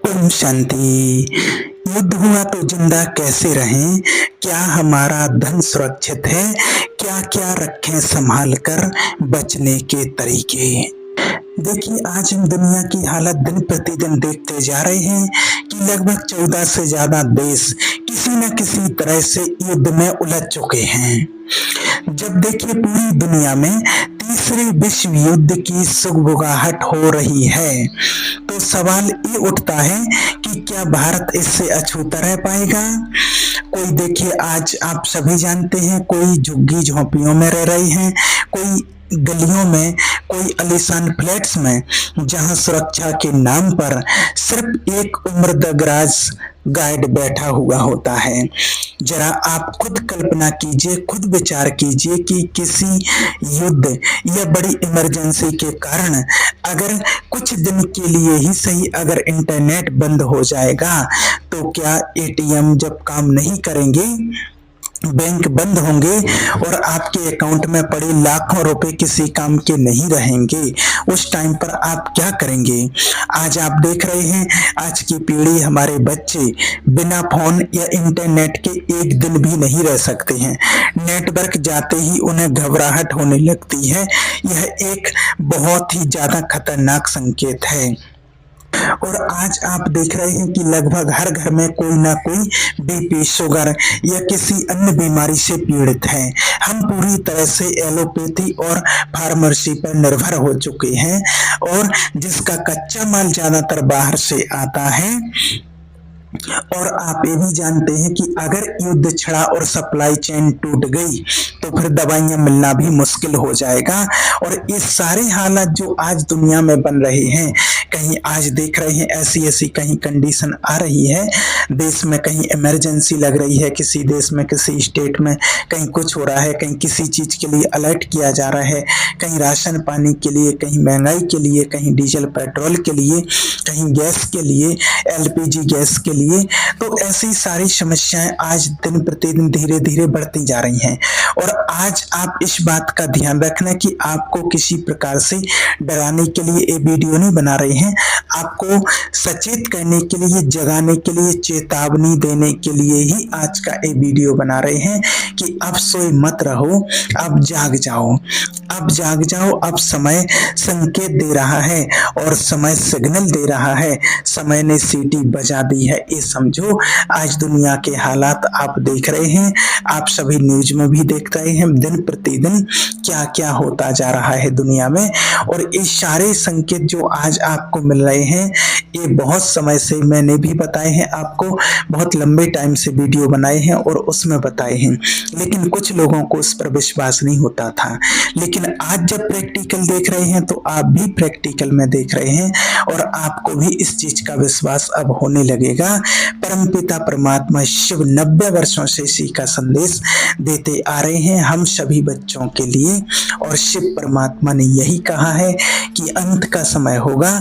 ओम शांति। युद्ध हुआ तो जिंदा कैसे रहें? क्या हमारा धन सुरक्षित है? क्या-क्या रखें संभाल कर बचने के तरीके? देखिए, आज हम दुनिया की हालत दिन प्रतिदिन देखते जा रहे हैं कि लगभग 14 से ज़्यादा देश किसी न किसी तरह से युद्ध में उलझ चुके हैं। जब देखिए पूरी दुनिया में तीसरे विश्व युद्ध की सुगबुगाहट हो रही है, तो सवाल ये उठता है कि क्या भारत इससे अछूता रह पाएगा? कोई देखिए आज आप सभी जानते हैं, कोई झुग्गी-झोंपड़ियों में रह रहे हैं, कोई गलियों में, कोई आलीशान फ्लैट्स में, जहां सुरक्षा के नाम पर सिर्फ एक उम्रदराज गार्ड बैठा हुआ होता है। जरा आप खुद कल्पना कीजिए, खुद विचार कीजिए कि किसी युद्ध या बड़ी इमरजेंसी के कारण अगर कुछ दिन के लिए ही सही अगर इंटरनेट बंद हो जाएगा, तो क्या एटीएम जब काम नहीं करेंगे, बैंक बंद होंगे और आपके अकाउंट में पड़े लाखों रुपए किसी काम के नहीं रहेंगे, उस टाइम पर आप क्या करेंगे? आज आप देख रहे हैं, आज की पीढ़ी, हमारे बच्चे बिना फोन या इंटरनेट के एक दिन भी नहीं रह सकते हैं। नेटवर्क जाते ही उन्हें घबराहट होने लगती है। यह एक बहुत ही ज्यादा खतरनाक संकेत है। और आज आप देख रहे हैं कि लगभग हर घर में कोई ना कोई बीपी, शुगर या किसी अन्य बीमारी से पीड़ित है। हम पूरी तरह से एलोपैथी और फार्मेसी पर निर्भर हो चुके हैं और जिसका कच्चा माल ज्यादातर बाहर से आता है। और आप ये भी जानते हैं कि अगर युद्ध छिड़ा और सप्लाई चेन टूट गई, तो फिर दवाइयां मिलना भी मुश्किल हो जाएगा। और ये सारे हालात जो आज दुनिया में बन रहे हैं, कहीं आज देख रहे हैं ऐसी कहीं कंडीशन आ रही है, देश में कहीं इमरजेंसी लग रही है, किसी देश में, किसी स्टेट में कहीं कुछ हो रहा है, कहीं किसी चीज के लिए अलर्ट किया जा रहा है, कहीं राशन पानी के लिए, कहीं महंगाई के लिए, कहीं डीजल पेट्रोल के लिए, कहीं गैस के लिए, एलपीजी गैस के लिए। तो ऐसी सारी समस्याएं आज दिन प्रतिदिन धीरे धीरे बढ़ती जा रही हैं। और आज आप इस बात का ध्यान रखना कि आपको किसी प्रकार से डराने के लिए ये वीडियो नहीं बना रहे हैं, आपको सचेत करने के लिए, जगाने के लिए, चेतावनी देने के लिए ही आज का ये वीडियो बना रहे हैं कि अब सोए मत रहो, अब जाग जाओ, अब जाग जाओ। अब समय संकेत दे रहा है और समय सिग्नल दे रहा है, समय ने सीटी बजा दी है। ये समझो, आज दुनिया के हालात आप देख रहे हैं, आप सभी न्यूज में भी देख रहे हैं, दिन प्रतिदिन क्या क्या होता जा रहा है दुनिया में। और ये सारे संकेत जो आज आपको मिल रहे हैं, ये बहुत समय से मैंने भी बताए हैं आपको, बहुत लंबे टाइम से वीडियो बनाए हैं और उसमें बताए हैं, लेकिन कुछ लोगों को उस पर विश्वास नहीं होता था। लेकिन आज जब प्रैक्टिकल देख रहे हैं, तो आप भी प्रैक्टिकल में देख रहे हैं और आपको भी इस चीज का विश्वास अब होने लगेगा। परमपिता परमात्मा शिव 90 वर्षों से इसी का संदेश देते आ रहे हैं हम सभी बच्चों के लिए। और शिव परमात्मा ने यही कहा है कि अंत का समय होगा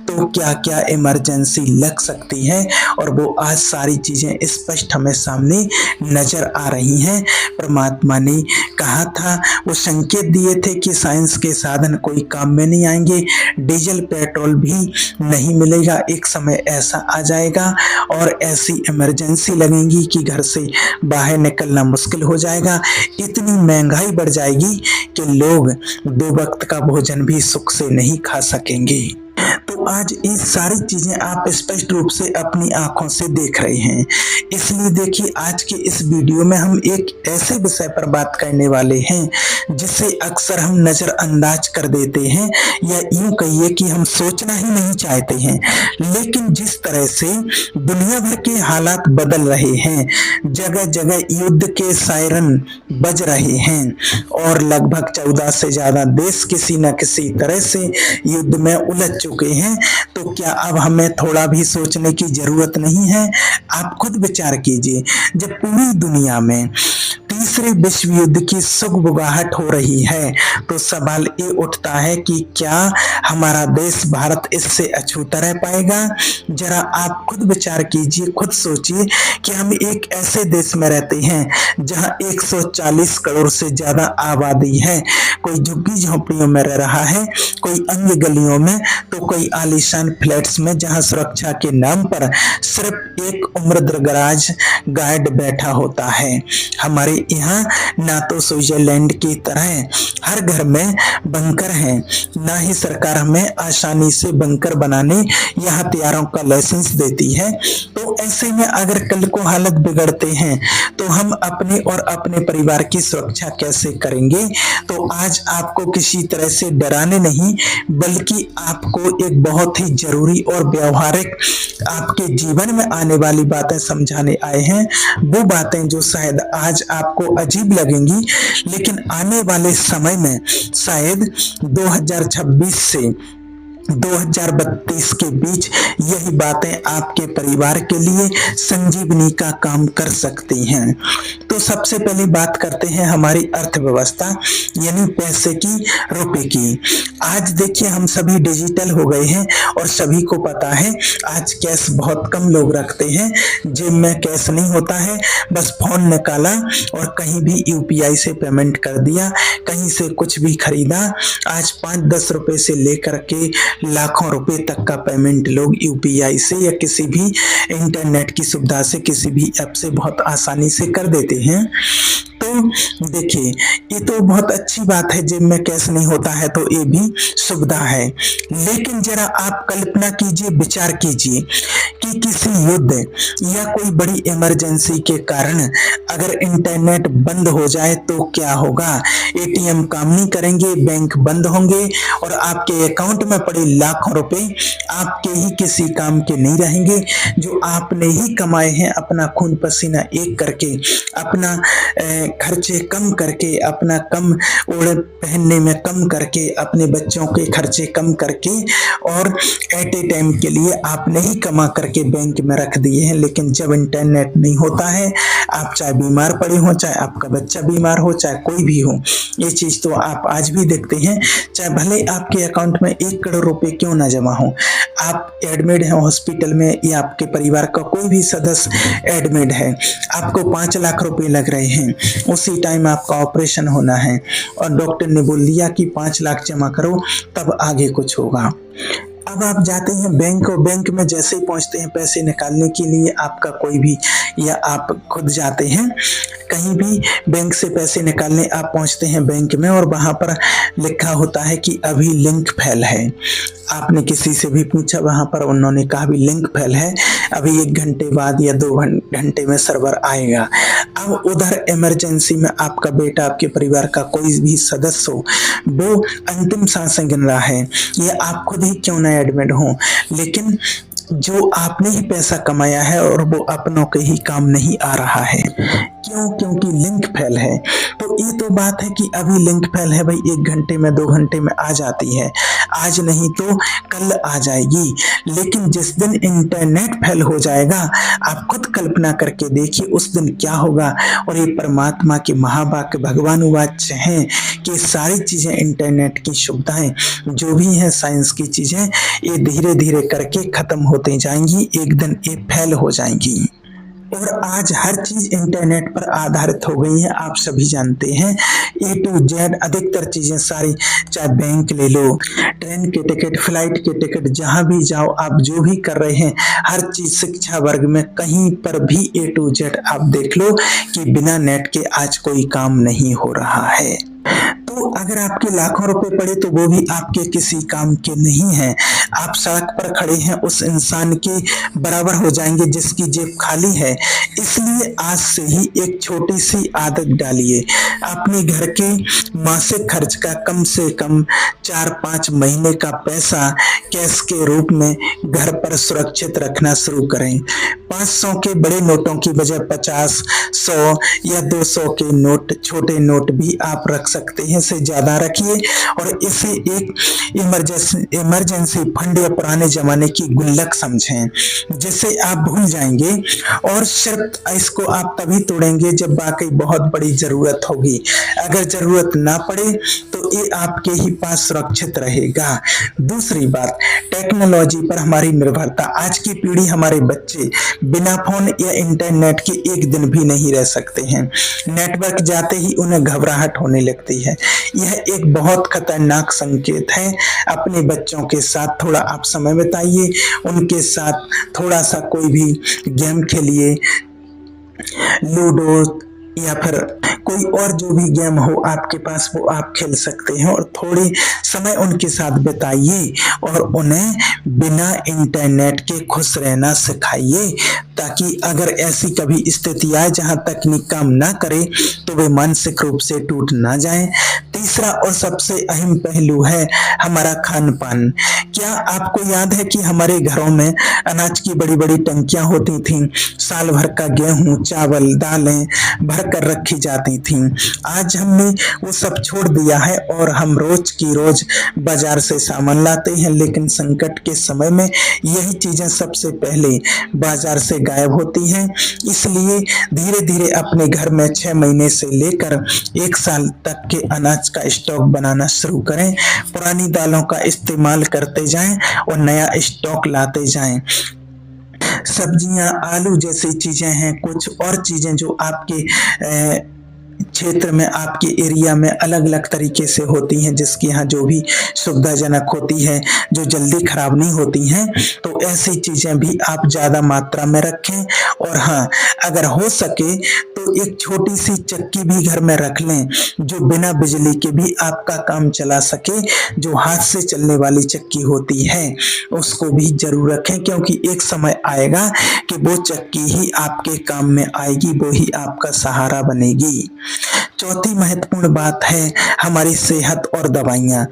तो क्या क्या इमरजेंसी लग सकती है, और वो आज सारी चीजें स्पष्ट हमें सामने नजर आ रही हैं। परमात्मा ने कहा था, वो संकेत दिए थे कि साइंस के साधन कोई काम में नहीं आएंगे, डीजल पेट्रोल भी नहीं मिलेगा, एक समय ऐसा आ जाएगा और ऐसी इमरजेंसी लगेगी कि घर से बाहर निकलना मुश्किल हो जाएगा। इतनी महंगाई बढ़ जाएगी कि लोग 2 वक्त का भोजन भी सुख से नहीं खा सकेंगे। तो आज ये सारी चीजें आप स्पष्ट रूप से अपनी आंखों से देख रहे हैं। इसलिए देखिए, आज के इस वीडियो में हम एक ऐसे विषय पर बात करने वाले हैं जिसे अक्सर हम नजरअंदाज कर देते हैं, या यूं कहिए कि हम सोचना ही नहीं चाहते हैं। लेकिन जिस तरह से दुनिया भर के हालात बदल रहे हैं, जगह जगह युद्ध के सायरन बज रहे हैं और लगभग 14 से ज्यादा देश किसी न किसी तरह से युद्ध में उलझ चुके हैं, तो क्या अब हमें थोड़ा भी सोचने की जरूरत नहीं है? आप खुद विचार कीजिए, जब पूरी दुनिया में 30 तीसरे विश्व युद्ध की सुगबुगाहट हो रही है, तो सवाल ये उठता है कि क्या हमारा देश भारत इससे अछूता रह पाएगा? जरा आप खुद विचार कीजिए, खुद सोचिए कि हम एक ऐसे देश में रहते हैं जहां 140 करोड़ से ज्यादा आबादी है। कोई झुग्गी झोंपड़ियों में रह रहा है, कोई अन्य गलियों में, तो कोई आलीशान फ्लैट्स में, जहां सुरक्षा के नाम पर सिर्फ एक उम्रदराज गार्ड बैठा होता है। हमारे यहाँ ना तो स्विट्जरलैंड की तरह हर घर में बंकर हैं, ना ही सरकार हमें आसानी से बंकर बनाने या हथियारों का लाइसेंस देती है। तो ऐसे में अगर कल को हालत बिगड़ते हैं तो हम अपने और अपने परिवार की सुरक्षा कैसे करेंगे? तो आज आपको किसी तरह से डराने नहीं, बल्कि आपको एक बहुत ही जरूरी और व्यवहारिक आपके जीवन में आने वाली बातें समझाने आए हैं। वो बातें जो शायद आज आपको अजीब लगेंगी, लेकिन आने वाले समय में शायद 2026 से 2032 के बीच यही बातें आपके परिवार के लिए संजीवनी का काम कर सकती हैं। तो सबसे पहले बात करते हैं हमारी अर्थव्यवस्था यानी पैसे की, रुपए की। आज देखिए हम सभी डिजिटल हो गए हैं और सभी को पता है आज कैश बहुत कम लोग रखते हैं। जेब में कैश नहीं होता है, बस फोन निकाला और कहीं भी यूपीआई से पेमेंट कर दिया, कहीं से कुछ भी खरीदा। आज 5-10 रुपए से लेकर के लाखों रुपए तक का पेमेंट लोग यूपीआई से या किसी भी इंटरनेट की सुविधा से, किसी भी ऐप से बहुत आसानी से कर देते हैं। तो देखिए ये तो बहुत अच्छी बात है, जेब में कैश नहीं होता है तो ये भी सुविधा है। लेकिन जरा आप कल्पना कीजिए, विचार कीजिए कि किसी युद्ध या कोई बड़ी इमरजेंसी के कारण अगर इंटरनेट बंद हो जाए तो क्या होगा? एटीएम काम नहीं करेंगे, बैंक बंद होंगे और आपके अकाउंट में पड़े लाखों रुपए आपके ही किसी काम के नहीं रहेंगे, जो आपने ही कमाए हैं अपना खून पसीना एक करके, अपना खर्चे कम करके, अपना कम ओढ़ पहनने में कम करके, अपने बच्चों के खर्चे कम करके, और एट ए टाइम के लिए आपने ही कमा करके बैंक में रख दिए हैं। लेकिन जब इंटरनेट नहीं होता है, आप चाहे बीमार पड़े हो, चाहे आपका बच्चा बीमार हो, चाहे कोई भी हो, ये चीज तो आप आज भी देखते हैं। चाहे भले आपके अकाउंट में 1 करोड़ रुपए क्यों ना जमा हो, आप एडमिट हैं हॉस्पिटल में या आपके परिवार का कोई भी सदस्य एडमिट है, आपको 5 लाख रुपए लग रहे हैं, उसी टाइम आपका ऑपरेशन होना है और डॉक्टर ने बोल दिया कि 5 लाख जमा करो तब आगे कुछ होगा। अब आप जाते हैं बैंक और बैंक में जैसे ही पहुंचते हैं पैसे निकालने के लिए, आपका कोई भी या आप खुद जाते हैं कहीं भी बैंक से पैसे निकालने, आप पहुंचते हैं बैंक में और वहां पर लिखा होता है कि अभी लिंक फेल है। आपने किसी से भी पूछा, वहां पर उन्होंने कहा भी लिंक फेल है, अभी 1 घंटे बाद या 2 घंटे में सर्वर आएगा। अब उधर इमरजेंसी में आपका बेटा, आपके परिवार का कोई भी सदस्य हो, वो अंतिम सांसें गिन रहा है, या आप खुद ही क्यों ना एडमिट हो, लेकिन जो आपने ही पैसा कमाया है और वो अपनों के ही काम नहीं आ रहा है। क्यों? क्योंकि लिंक फेल है। तो ये तो बात है कि अभी लिंक फेल है भाई, 1 घंटे में 2 घंटे में आ जाती है, आज नहीं तो कल आ जाएगी। लेकिन जिस दिन इंटरनेट फेल हो जाएगा, आप खुद कल्पना करके देखिए उस दिन क्या होगा। और ये परमात्मा के महावाक्य भगवान वाच्य हैं कि सारी चीजें, इंटरनेट की सुविधाएं जो भी हैं, साइंस की चीजें, ये धीरे धीरे करके खत्म होते जाएंगी, एक दिन ये फेल हो जाएंगी। और आज हर चीज इंटरनेट पर आधारित हो गई है, आप सभी जानते हैं। A to Z अधिकतर चीजें सारी, चाहे बैंक ले लो, ट्रेन के टिकट, फ्लाइट के टिकट, जहां भी जाओ आप जो भी कर रहे हैं, हर चीज शिक्षा वर्ग में कहीं पर भी A to Z आप देख लो कि बिना नेट के आज कोई काम नहीं हो रहा है। तो अगर आपके लाखों रुपए पड़े तो वो भी आपके किसी काम के नहीं हैं। आप सड़क पर खड़े हैं उस इंसान के बराबर हो जाएंगे जिसकी जेब खाली है। इसलिए आज से ही एक छोटी सी आदत डालिए, अपने घर के मासिक खर्च का कम से कम 4-5 महीने का पैसा कैश के रूप में घर पर सुरक्षित रखना शुरू करें। 500 के बड़े नोटों की बजाय 50, 100 या 200 के नोट, छोटे नोट भी आप रख सकते हैं, इससे ज़्यादा रखिए और इसे एक इमरजेंसी फंड या पुराने ज़माने की गुल्लक समझें, जिसे आप भूल जाएँगे और सिर्फ इसको आप तभी तोड़ेंगे जब वाक़ई बहुत बड़ी ज़रूरत होगी। अगर ज़रूरत ना पड़े तो ये आपके ही पास सुरक्षित रहेगा। दूसरी बात, टेक्नोलॉजी पर हमारी निर्भरता। आज की पीढ़ी, हमारे बच्चे बिना फ़ोन या इंटरनेट के एक दिन भी नहीं रह सकते हैं। नेटवर्क जाते ही उन्हें घबराहट होने लगती है। यह एक बहुत खतरनाक संकेत है। अपने बच्चों के साथ थोड़ा आप समय बिताइए, उनके साथ थोड़ा-सा कोई भी गेम खेलिए, लूडो या फिर कोई और जो भी गेम हो आपके पास वो आप खेल सकते हैं और थोड़े समय उनके साथ बिताइए और उन्हें बिना इंटरनेट के खुश रहना सिखाइए, ताकि अगर ऐसी कभी स्थिति आए जहां तकनीक काम ना करे तो वे मानसिक रूप से टूट ना जाएं। तीसरा और सबसे अहम पहलू है हमारा खान-पान। क्या आपको याद है कि हमारे घरों में अनाज की बड़ी-बड़ी टंकियां होती थीं, साल भर का गेहूं, चावल, दालें भर कर रखी जाती थीं। आज हमने वो सब छोड़ दिया है और हम रोज की रोज बाजार से सामान लाते हैं, लेकिन संकट के समय में यही चीजें सबसे पहले बाजार से गायब होती हैं। इसलिए धीरे-धीरे अपने घर में 6 महीने से लेकर 1 साल तक के अनाज का स्टॉक बनाना शुरू करें। पुरानी दालों का इस्तेमाल करते जाएं और नया स्टॉक लाते जाएं। सब्जियां, आलू जैसी चीजें हैं, कुछ और चीजें जो आपके क्षेत्र में, आपके एरिया में अलग-अलग तरीके से होती हैं, जिसकी यहाँ जो भी सुविधाजनक होती है, जो जल्दी खराब नहीं होती हैं, तो ऐसी चीजें भी आप ज़्यादा मात्रा में रखें। और हाँ, अगर हो सके तो एक छोटी सी चक्की भी घर में रख लें, जो बिना बिजली के भी आपका काम चला सके। जो हाथ से चलने वाली चक्की होती है, उसको भी जरूर रखें, क्योंकि एक समय आएगा कि वो चक्की ही आपके काम में आएगी, वो ही आपका सहारा बनेगी। चौथी महत्वपूर्ण बात है हमारी सेहत और दवाइयाँ।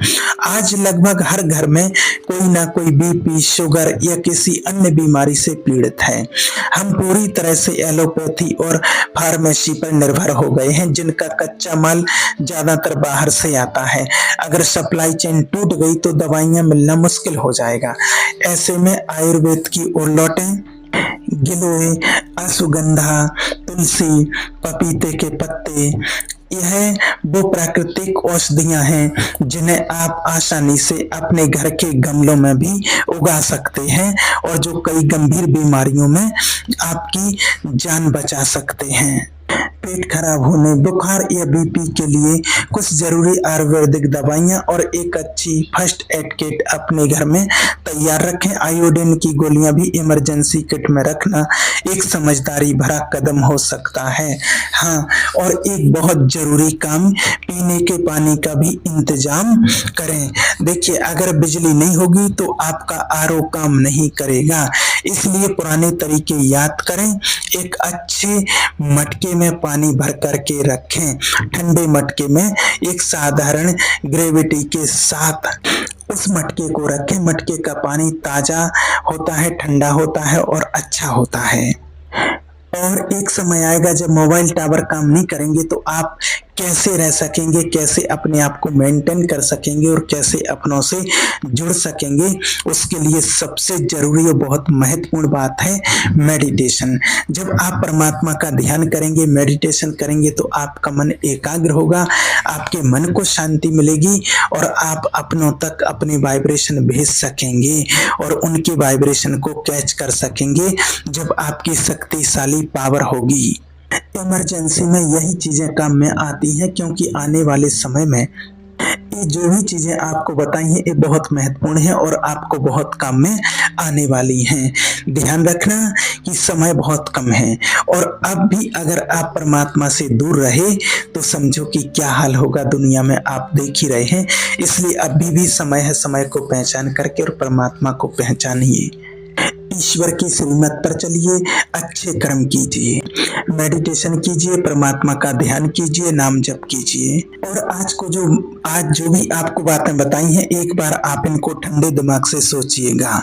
आज लगभग हर घर में कोई ना कोई बीपी, शुगर या किसी अन्य बीमारी से पीड़ित है। हम पूरी तरह से एलोपैथी और फार्मेसी पर निर्भर हो गए हैं, जिनका कच्चा माल ज्यादातर बाहर से आता है। अगर सप्लाई चेन टूट गई तो दवाइयाँ मिलना मुश्किल हो जाएगा। ऐसे में आयुर्वेद की ओर लौटें। गिलोय, अश्वगंधा, तुलसी, पपीते के पत्ते, यह वो प्राकृतिक औषधियां हैं जिन्हें आप आसानी से अपने घर के गमलों में भी उगा सकते हैं और जो कई गंभीर बीमारियों में आपकी जान बचा सकते हैं। पेट खराब होने, बुखार या बीपी के लिए कुछ जरूरी आयुर्वेदिक दवाइयां और एक अच्छी फर्स्ट एड किट अपने घर में तैयार रखें। आयोडीन की गोलियां भी इमरजेंसी किट में रखना एक समझदारी भरा कदम हो सकता है। हाँ, और एक बहुत जरूरी काम, पीने के पानी का भी इंतजाम करें। देखिए, अगर बिजली नहीं होगी तो आपका आरओ काम नहीं करेगा, इसलिए पुराने तरीके याद करें। एक अच्छे मटके में पानी भर करके रखें। ठंडे मटके में एक साधारण ग्रेविटी के साथ उस मटके को रखें। मटके का पानी ताजा होता है, ठंडा होता है और अच्छा होता है। और एक समय आएगा जब मोबाइल टावर काम नहीं करेंगे तो आप कैसे रह सकेंगे, कैसे अपने आप को मेंटेन कर सकेंगे और कैसे अपनों से जुड़ सकेंगे। उसके लिए सबसे जरूरी और बहुत महत्वपूर्ण बात है मेडिटेशन। जब आप परमात्मा का ध्यान करेंगे, मेडिटेशन करेंगे, तो आपका मन एकाग्र होगा, आपके मन को शांति मिलेगी और आप अपनों तक अपने वाइब्रेशन भेज सकेंगे और उनके वाइब्रेशन को कैच कर सकेंगे जब आपकी शक्तिशाली पावर होगी। इमरजेंसी में यही चीजें काम में आती हैं, क्योंकि आने वाले समय में ये जो भी चीजें आपको बताई हैं ये बहुत महत्वपूर्ण है और आपको बहुत काम में आने वाली हैं। ध्यान रखना कि समय बहुत कम है और अब भी अगर आप परमात्मा से दूर रहे तो समझो कि क्या हाल होगा दुनिया में, आप देख ही रहे हैं। इसलिए अभी भी समय है, समय को पहचान करके और परमात्मा को पहचानिए। ईश्वर की श्रीमत पर चलिए, अच्छे कर्म कीजिए, मेडिटेशन कीजिए, परमात्मा का ध्यान कीजिए, नाम जप कीजिए। और आज जो भी आपको बातें बताई हैं, एक बार आप इनको ठंडे दिमाग से सोचिएगा।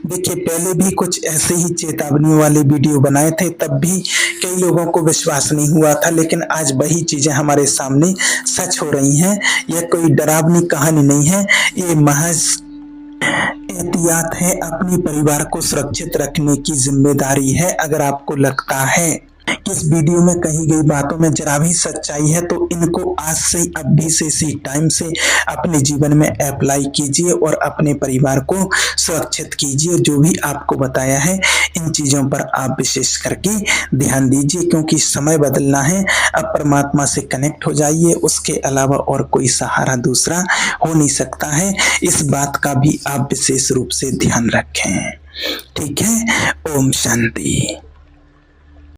देखिए पहले भी कुछ ऐसे ही चेतावनी वाले वीडियो बनाए थे, तब भी कई लोगों को विश्वास नहीं हुआ था, लेकिन आज वही चीज़ें हमारे सामने सच हो रही हैं। यह कोई डरावनी कहानी नहीं है, ये महज़ एहतियात है, अपने परिवार को सुरक्षित रखने की ज़िम्मेदारी है। अगर आपको लगता है कि इस वीडियो में कही गई बातों में ज़रा भी सच्चाई है, तो इनको आज से अभी से इसी टाइम से अपने जीवन में अप्लाई कीजिए और अपने परिवार को सुरक्षित कीजिए। जो भी आपको बताया है, इन चीज़ों पर आप विशेष करके ध्यान दीजिए, क्योंकि समय बदलना है। अब परमात्मा से कनेक्ट हो जाइए, उसके अलावा और कोई सहारा दूसरा हो नहीं सकता है। इस बात का भी आप विशेष रूप से ध्यान रखें। ठीक है? ओम शांति।